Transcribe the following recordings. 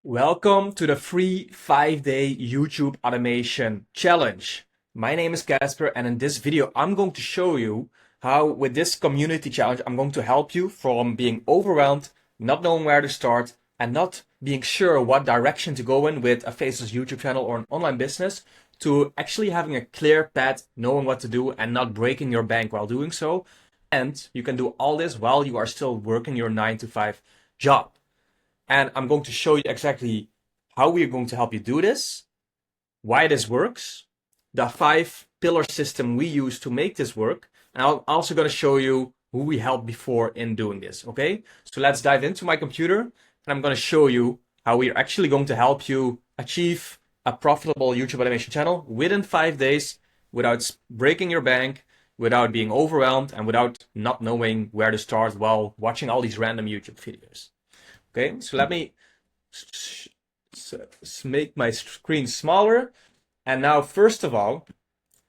Welcome to the free 5-day YouTube automation challenge. My name is Casper, and in this video I'm going to show you how with this community challenge I'm going to help you from being overwhelmed, not knowing where to start, and not being sure what direction to go in with a faceless YouTube channel or an online business, to actually having a clear path, knowing what to do and not breaking your bank while doing so. And you can do all this while you are still working your 9-to-5 job. And I'm going to show you exactly how we are going to help you do this, why this works, the 5-pillar system we use to make this work, and I'm also going to show you who we helped before in doing this, okay? So let's dive into my computer, and I'm going to show you how we are actually going to help you achieve a profitable YouTube automation channel within 5 days without breaking your bank, without being overwhelmed, and without not knowing where to start while watching all these random YouTube videos. Okay, so let me make my screen smaller. And now, first of all,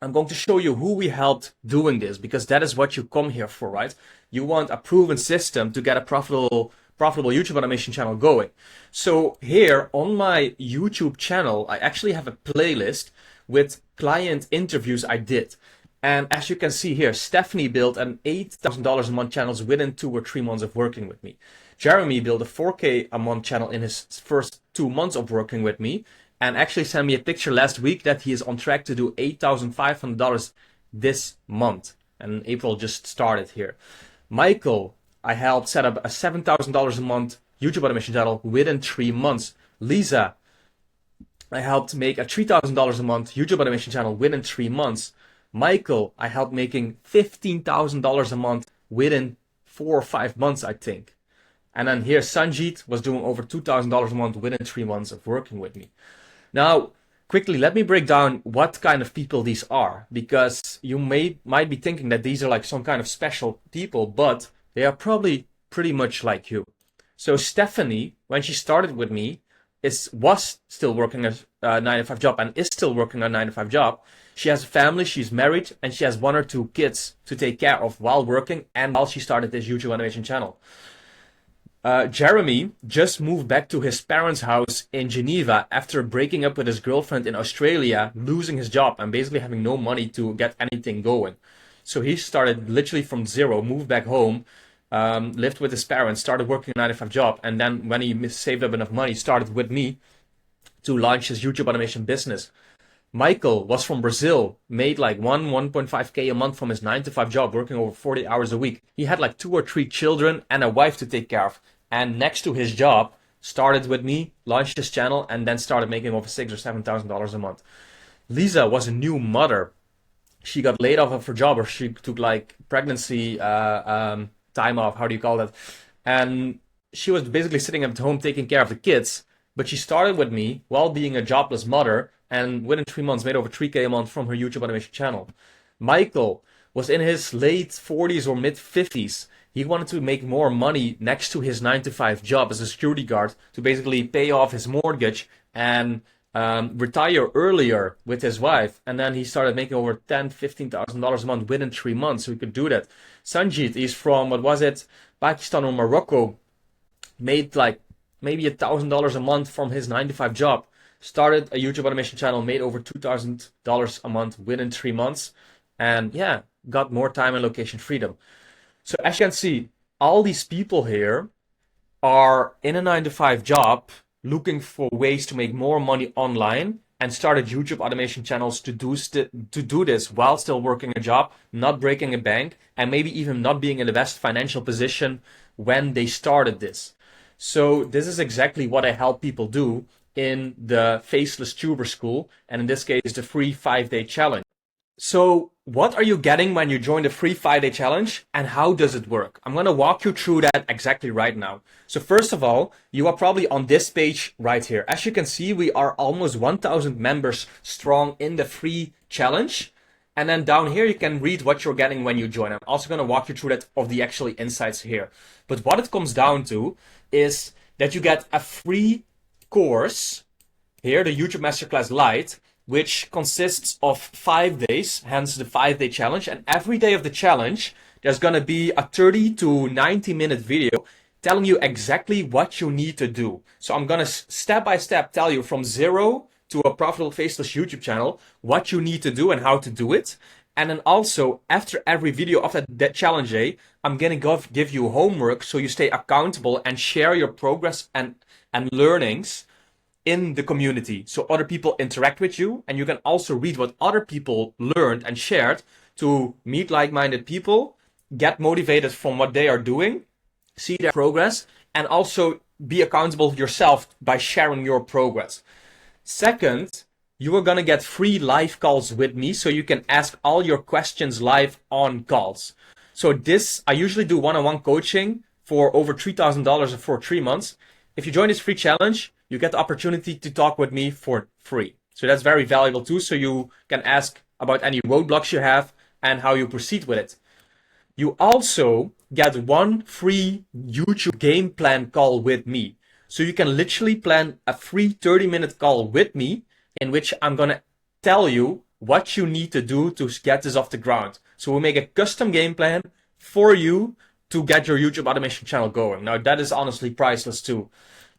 I'm going to show you who we helped doing this, because that is what you come here for, right? You want a proven system to get a profitable YouTube automation channel going. So here on my YouTube channel, I actually have a playlist with client interviews I did. And as you can see here, Stephanie built an $8,000 a month channel within 2 or 3 months of working with me. Jeremy built a 4K a month channel in his first 2 months of working with me, and actually sent me a picture last week that he is on track to do $8,500 this month. And April just started here. Michael, I helped set up a $7,000 a month YouTube automation channel within 3 months. Lisa, I helped make a $3,000 a month YouTube automation channel within 3 months. Michael, I helped making $15,000 a month within 4 or 5 months, I think. And then here, Sanjit was doing over $2,000 a month within 3 months of working with me. Now, quickly, let me break down what kind of people these are, because you might be thinking that these are like some kind of special people, but they are probably pretty much like you. So Stephanie, when she started with me, was still working a 9-to-5 job and is still working a 9-to-5 job. She has a family, she's married, and she has 1 or 2 kids to take care of while working and while she started this YouTube automation channel. Jeremy just moved back to his parents' house in Geneva after breaking up with his girlfriend in Australia, losing his job and basically having no money to get anything going. So he started literally from zero, moved back home, lived with his parents, started working a 9-to-5 job, and then when he saved up enough money, started with me to launch his YouTube automation business. Michael was from Brazil, made like 1.5K a month from his 9-to-5 job, working over 40 hours a week. He had like 2 or 3 children and a wife to take care of. And next to his job, started with me, launched his channel, and then started making over $6,000 or $7,000 a month. Lisa was a new mother. She got laid off of her job, or she took like pregnancy time off, how do you call that? And she was basically sitting at home taking care of the kids. But she started with me while being a jobless mother, and within 3 months made over 3K a month from her YouTube automation channel. Michael was in his late 40s or mid 50s. He wanted to make more money next to his 9-to-5 job as a security guard to basically pay off his mortgage and retire earlier with his wife. And then he started making over $10,000, $15,000 a month within 3 months, so he could do that. Sanjit is from, Pakistan or Morocco, made like maybe $1,000 a month from his 9-to-5 job. Started a YouTube automation channel, made over $2,000 a month within 3 months, and yeah, got more time and location freedom. So as you can see, all these people here are in a 9-to-5 job, looking for ways to make more money online, and started YouTube automation channels to do this while still working a job, not breaking a bank, and maybe even not being in the best financial position when they started this. So this is exactly what I help people do in the Faceless Tuber School, and in this case, the free 5-day challenge. So what are you getting when you join the free 5-day challenge, and how does it work? I'm going to walk you through that exactly right now. So first of all, you are probably on this page right here. As you can see, we are almost 1,000 members strong in the free challenge. And then down here, you can read what you're getting when you join. I'm also going to walk you through that of the actual insights here. But what it comes down to is that you get a free course here, the YouTube Masterclass Lite, which consists of 5 days, hence the 5-day challenge. And every day of the challenge, there's going to be a 30 to 90 minute video telling you exactly what you need to do. So I'm gonna step by step tell you from zero to a profitable faceless YouTube channel, what you need to do and how to do it. And then also after every video of that challenge day, I'm gonna give you homework so you stay accountable and share your progress and learnings in the community. So other people interact with you, and you can also read what other people learned and shared to meet like-minded people, get motivated from what they are doing, see their progress, and also be accountable yourself by sharing your progress. Second, you are going to get free live calls with me so you can ask all your questions live on calls. So I usually do one-on-one coaching for over $3,000 for 3 months. If you join this free challenge, you get the opportunity to talk with me for free. So that's very valuable too. So you can ask about any roadblocks you have and how you proceed with it. You also get one free YouTube game plan call with me. So you can literally plan a free 30-minute call with me in which I'm going to tell you what you need to do to get this off the ground. So we'll make a custom game plan for you to get your YouTube automation channel going. Now that is honestly priceless too.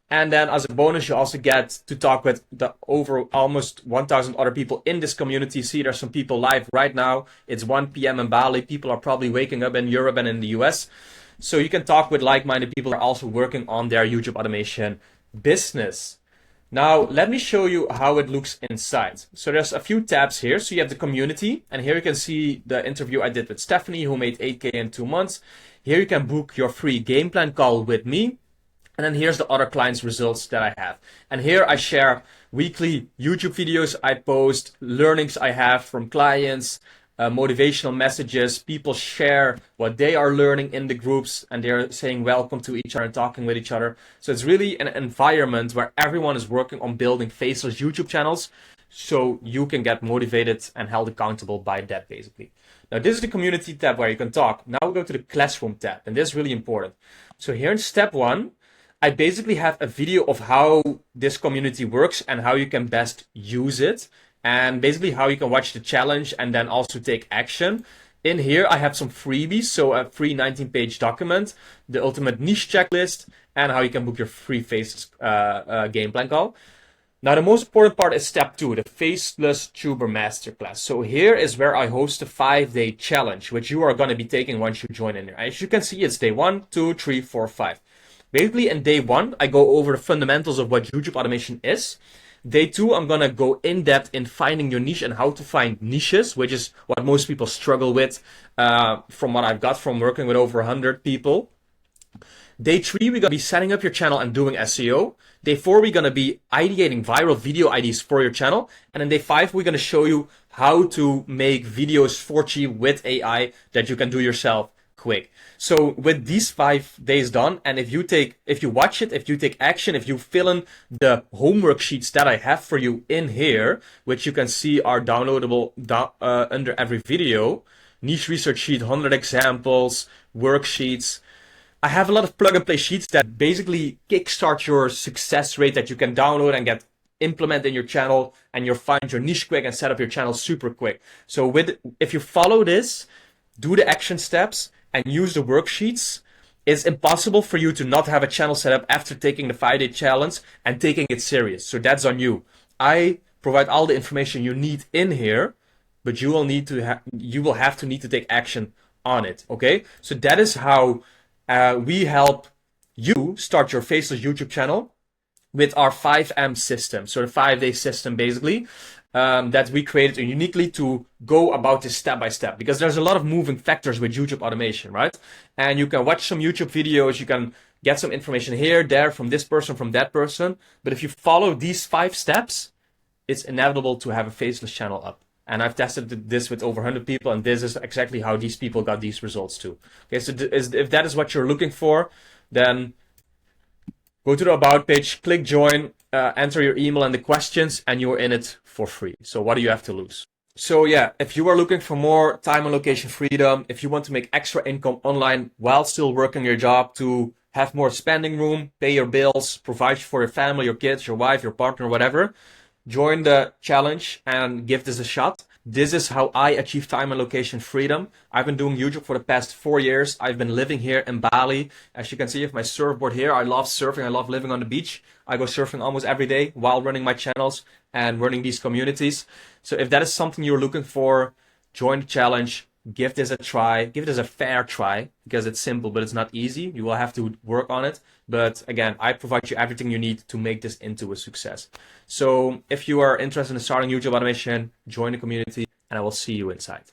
And then as a bonus, you also get to talk with the over almost 1,000 other people in this community. See, there's some people live right now. It's 1 p.m. in Bali. People are probably waking up in Europe and in the US. So you can talk with like-minded people who are also working on their YouTube automation business. Now, let me show you how it looks inside. So there's a few tabs here. So you have the community, and here you can see the interview I did with Stephanie, who made 8K in 2 months. Here you can book your free game plan call with me. And then here's the other clients' results that I have. And here I share weekly YouTube videos I post, learnings I have from clients, motivational messages. People share what they are learning in the groups, and they're saying welcome to each other and talking with each other. So it's really an environment where everyone is working on building faceless YouTube channels, so you can get motivated and held accountable by that, basically. Now, this is the community tab where you can talk. Now we go to the classroom tab, and this is really important. So here in step 1, I basically have a video of how this community works and how you can best use it, and basically how you can watch the challenge and then also take action. In here, I have some freebies, so a free 19-page document, the ultimate niche checklist, and how you can book your free Faceless game plan call. Now, the most important part is step 2, the Faceless Tuber Masterclass. So here is where I host a 5-day challenge, which you are going to be taking once you join in here. As you can see, it's day 1, 2, 3, 4, 5. Basically, in day 1, I go over the fundamentals of what YouTube automation is. Day 2, I'm going to go in depth in finding your niche and how to find niches, which is what most people struggle with from what I've got from working with over 100 people. Day 3, we're going to be setting up your channel and doing SEO. Day 4, we're going to be ideating viral video ideas for your channel. And in day 5, we're going to show you how to make videos for cheap with AI that you can do yourself quick. So with these 5 days done, and if you watch it, if you take action, if you fill in the homework sheets that I have for you in here, which you can see are downloadable under every video, niche research sheet, 100 examples, worksheets. I have a lot of plug and play sheets that basically kickstart your success rate that you can download and get implement in your channel, and you'll find your niche quick and set up your channel super quick. So if you follow this, do the action steps, and use the worksheets, it's impossible for you to not have a channel set up after taking the 5-day challenge and taking it serious. So that's on you. I provide all the information you need in here, but you will need to take action on it. Okay? So that is how we help you start your Faceless YouTube channel with our 5M system. So the 5-day system, basically. That we created uniquely to go about this step by step, because there's a lot of moving factors with YouTube automation, right? And you can watch some YouTube videos, you can get some information here, there, from this person, from that person. But if you follow these 5 steps, it's inevitable to have a faceless channel up. And I've tested this with over 100 people, and this is exactly how these people got these results too. Okay, so if that is what you're looking for, then go to the About page, click Join, enter your email and the questions, and you're in it for free. So what do you have to lose? So yeah, if you are looking for more time and location freedom, if you want to make extra income online while still working your job, to have more spending room, pay your bills, provide for your family, your kids, your wife, your partner, whatever, join the challenge and give this a shot. This is how I achieve time and location freedom. I've been doing YouTube for the past 4 years. I've been living here in Bali. As you can see, I have my surfboard here. I love surfing. I love living on the beach. I go surfing almost every day while running my channels and running these communities. So if that is something you're looking for, join the challenge. Give this a try. Give this a fair try, because it's simple, but it's not easy. You will have to work on it. But again, I provide you everything you need to make this into a success. So if you are interested in starting YouTube automation, join the community, and I will see you inside.